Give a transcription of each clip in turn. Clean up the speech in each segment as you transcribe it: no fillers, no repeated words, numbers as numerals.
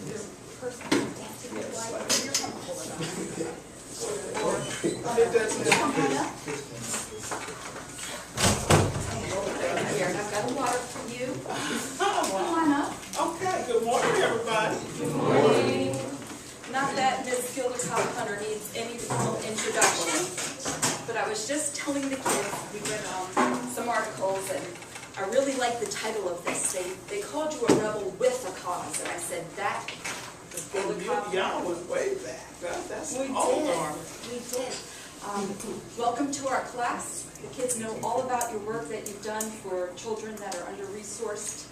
your person dancing with light, you're comfortable enough. Here, and I've got a water for you. Come on up. Okay, good morning, everybody. Good morning. Not that Ms. Gildercock Hunter needs any formal introduction, but I was just telling the kids, we read some articles, and I really like the title of this. They called you a rebel with a cause, and I said that was Gildercock. Y'all was way back. That's We old did. army. We did. Welcome to our class. The kids know all about your work that you've done for children that are under-resourced,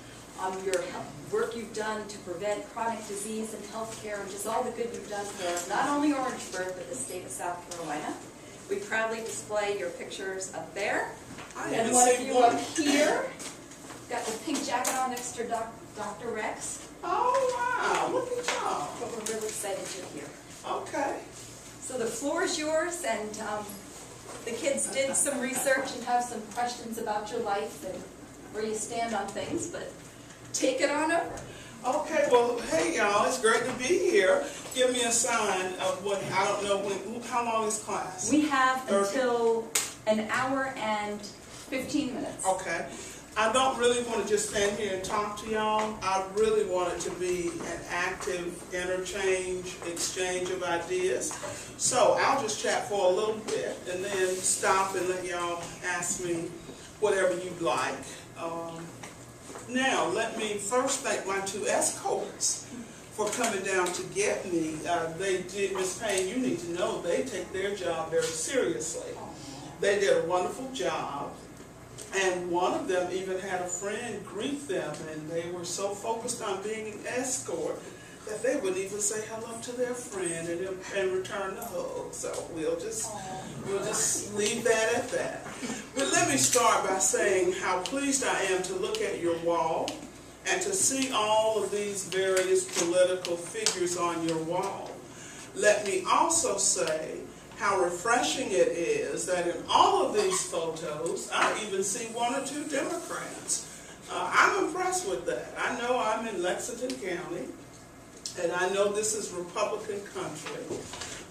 your work you've done to prevent chronic disease and health care, and just all the good you've done for not only Orangeburg, but the state of South Carolina. We proudly display your pictures up there. And one of you up here. Got the pink jacket on next to Dr. Rex. Oh, wow. Look at y'all. But we're really excited you're here. Okay. So the floor is yours, and the kids did some research and have some questions about your life and where you stand on things, but take it on over. Okay, well, hey, y'all. It's great to be here. Give me a sign of what, I don't know, how long is class? We have until an hour and 15 minutes. Okay. I don't really want to just stand here and talk to y'all. I really want it to be an active exchange of ideas. So I'll just chat for a little bit and then stop and let y'all ask me whatever you'd like. Now, let me first thank my two escorts for coming down to get me. They did, Ms. Payne, you need to know they take their job very seriously. They did a wonderful job. And one of them even had a friend greet them, and they were so focused on being an escort that they wouldn't even say hello to their friend and return the hug. So we'll just leave that at that. But let me start by saying how pleased I am to look at your wall and to see all of these various political figures on your wall. Let me also say how refreshing it is that in all of these photos, I even see one or two Democrats. I'm impressed with that. I know I'm in Lexington County, and I know this is Republican country,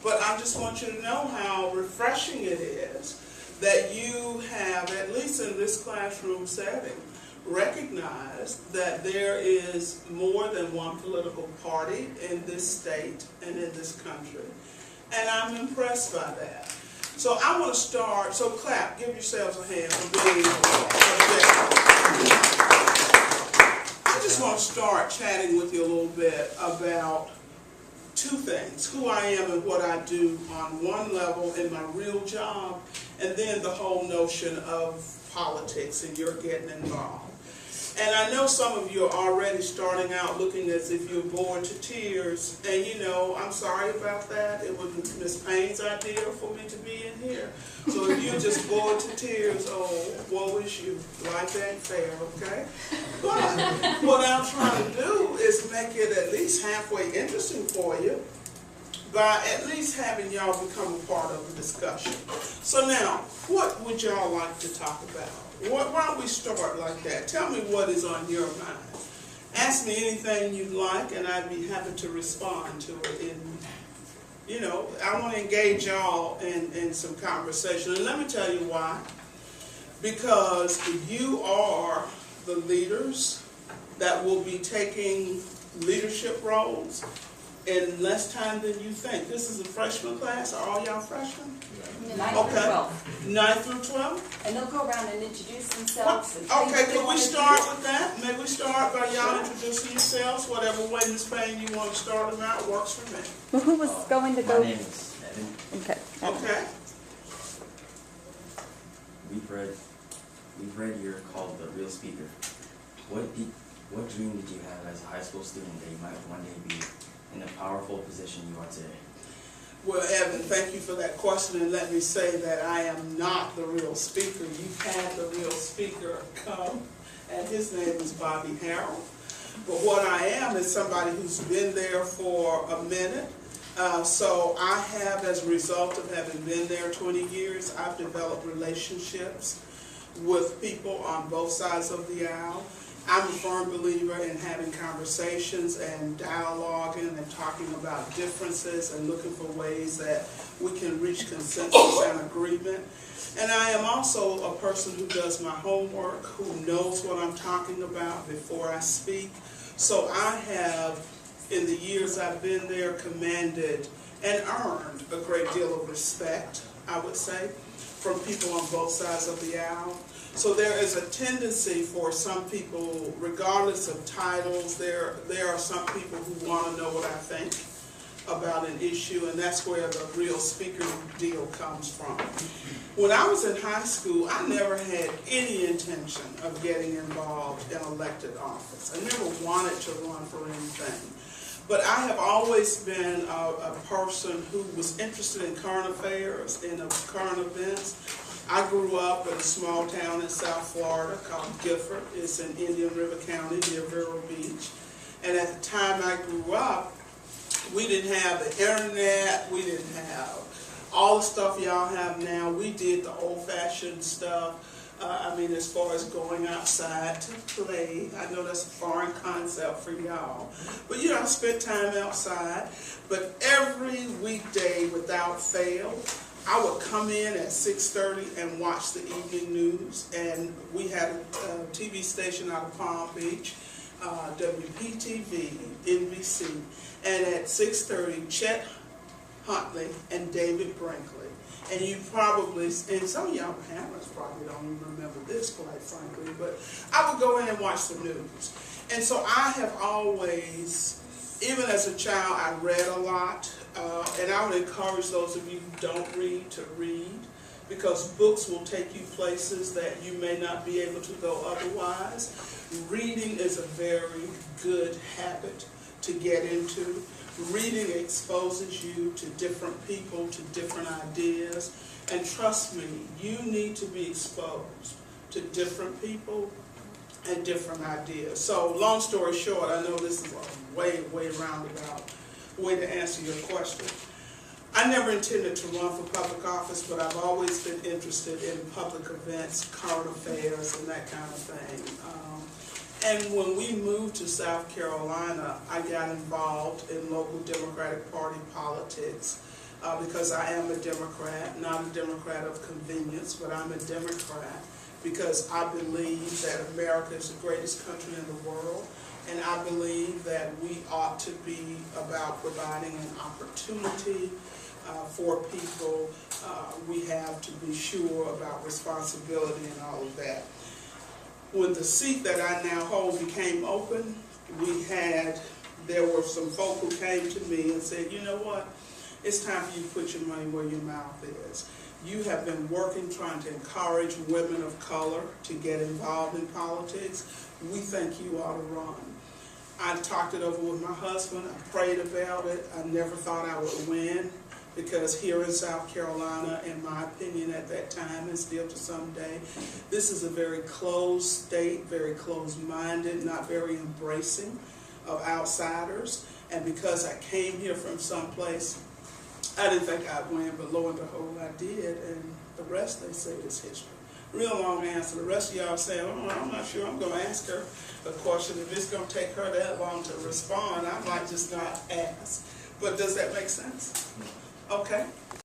but I just want you to know how refreshing it is that you have, at least in this classroom setting, recognized that there is more than one political party in this state and in this country. And I'm impressed by that. So I want to start, so clap, give yourselves a hand for being I just want to start chatting with you a little bit about two things, who I am and what I do on one level in my real job, and then the whole notion of politics and you're getting involved. And I know some of you are already starting out looking as if you're bored to tears. And you know, I'm sorry about that. It was Ms. Payne's idea for me to be in here. So if you're just bored to tears, oh, woe is you. Life ain't fair, okay? But what I'm trying to do is make it at least halfway interesting for you by at least having y'all become a part of the discussion. So now, what would y'all like to talk about? Why don't we start like that? Tell me what is on your mind. Ask me anything you'd like, and I'd be happy to respond to it. And, you know, I want to engage y'all in some conversation. And let me tell you why. Because you are the leaders that will be taking leadership roles in less time than you think. This is a freshman class. Are all y'all freshmen? 9 through 12. 9 through 12? And they'll go around and introduce themselves. And Okay, can we start with that? May we start by y'all introducing yourselves? Whatever way, Ms. Payne, you want to start them out works for me. Well, who was going to go? My name is Evan. Okay. Okay. We've read your called The Real Speaker. What dream did you have as a high school student that you might one day be in the powerful position you are today? Well, Evan, thank you for that question, and let me say that I am not the real speaker. You've had the real speaker come, and his name is Bobby Harrell. But what I am is somebody who's been there for a minute. So I have, as a result of having been there 20 years, I've developed relationships with people on both sides of the aisle. I'm a firm believer in having conversations and dialoguing and talking about differences and looking for ways that we can reach consensus and agreement. And I am also a person who does my homework, who knows what I'm talking about before I speak. So I have, in the years I've been there, commanded and earned a great deal of respect, I would say, from people on both sides of the aisle. So there is a tendency for some people, regardless of titles, there are some people who want to know what I think about an issue, and that's where the real speaker deal comes from. When I was in high school, I never had any intention of getting involved in elected office. I never wanted to run for anything. But I have always been a person who was interested in current affairs and current events. I grew up in a small town in South Florida called Gifford. It's in Indian River County near Vero Beach. And at the time I grew up, we didn't have the internet, we didn't have all the stuff y'all have now. We did the old-fashioned stuff. As far as going outside to play, I know that's a foreign concept for y'all. But I spent time outside. But every weekday without fail, I would come in at 6:30 and watch the evening news. And we had a TV station out of Palm Beach, WPTV, NBC. And at 6:30, Chet Huntley and David Brinkley. And you probably, and some of y'all parents probably don't even remember this, quite frankly, but I would go in and watch the news. And so I have always, even as a child, I read a lot, and I would encourage those of you who don't read to read, because books will take you places that you may not be able to go otherwise. Reading is a very good habit to get into. Reading exposes you to different people, to different ideas, and trust me, you need to be exposed to different people and different ideas. So, long story short, I know this is a way roundabout way to answer your question. I never intended to run for public office, but I've always been interested in public events, current affairs, and that kind of thing. And when we moved to South Carolina, I got involved in local Democratic Party politics because I am a Democrat, not a Democrat of convenience, but I'm a Democrat because I believe that America is the greatest country in the world, and I believe that we ought to be about providing an opportunity for people. We have to be sure about responsibility and all of that. When the seat that I now hold became open, there were some folk who came to me and said, you know what, it's time for you to put your money where your mouth is. You have been working, trying to encourage women of color to get involved in politics. We think you ought to run. I talked it over with my husband, I prayed about it, I never thought I would win. Because here in South Carolina, in my opinion at that time, and still to some day, this is a very closed state, very closed-minded, not very embracing of outsiders. And because I came here from someplace, I didn't think I'd win, but lo and behold, I did. And the rest, they say, is history. Real long answer. The rest of y'all saying, oh, I'm not sure I'm going to ask her a question. If it's going to take her that long to respond, I might just not ask. But does that make sense? Okay.